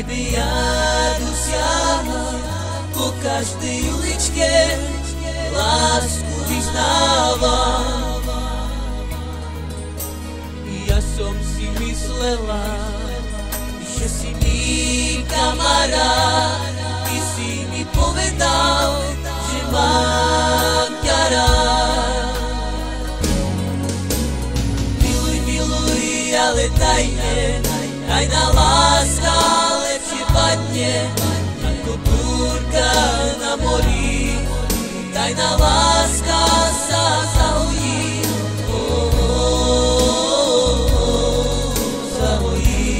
tebe ja dosiaham po každej uličke, lásku vyznávam. Ja som si myslela, že si mi kamarát, ty si mi povedal, že mám ťa rád. Miluj, miluj, ale tajne, tajná láska lepšie padne ako búrka na mori. Tajná láska sa zahojí, zahojí.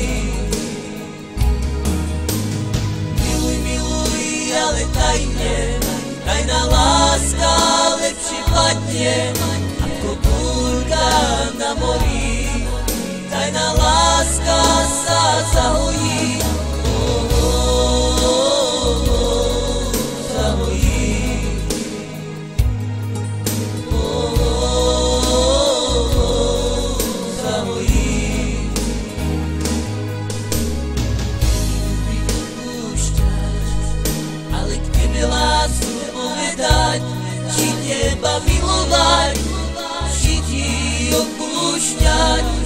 Miluj, miluj, ale tajne, tajná láska lepšie padne ako búrka na mori. Tajná láska sa zahojí, zahojí, zahojí. Púšťaš, ale k tebe lásku povedať, či teba milovať, či ti opúšťať.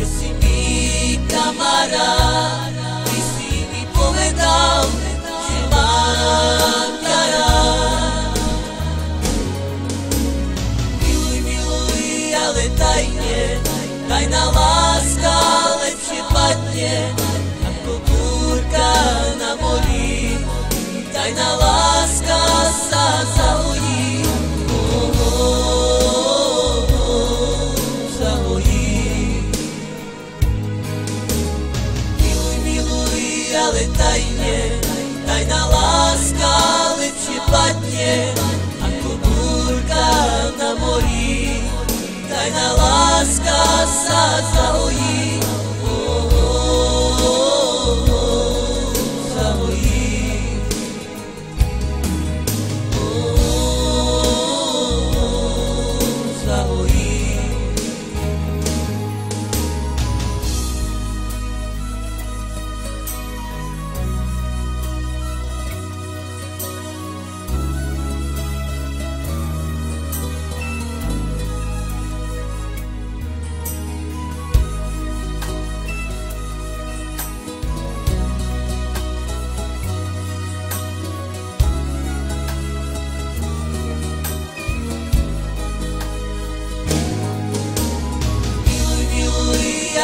Že si mi kamarát, ty si mi povedal, že mám ťa rád. Miluj, miluj, ale tajne, tajná láska lepšie padne ako búrka na mori. Tajná láska sa zahojí, ale tajne, tajná láska lepšie padne ako búrka na mori. Tajná láska sa zahojí, zahojí, zahojí.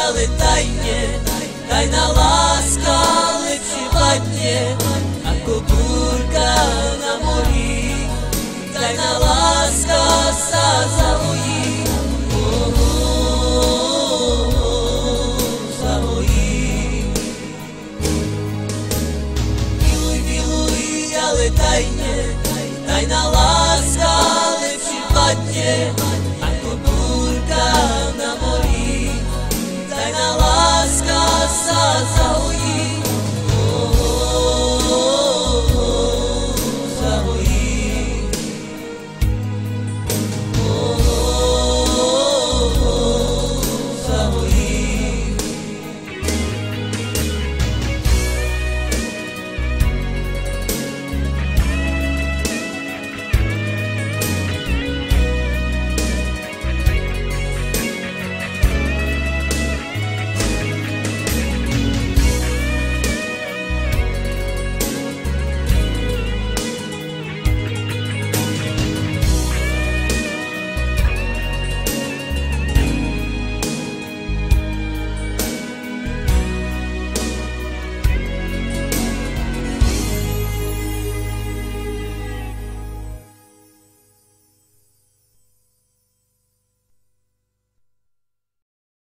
Ale tajne,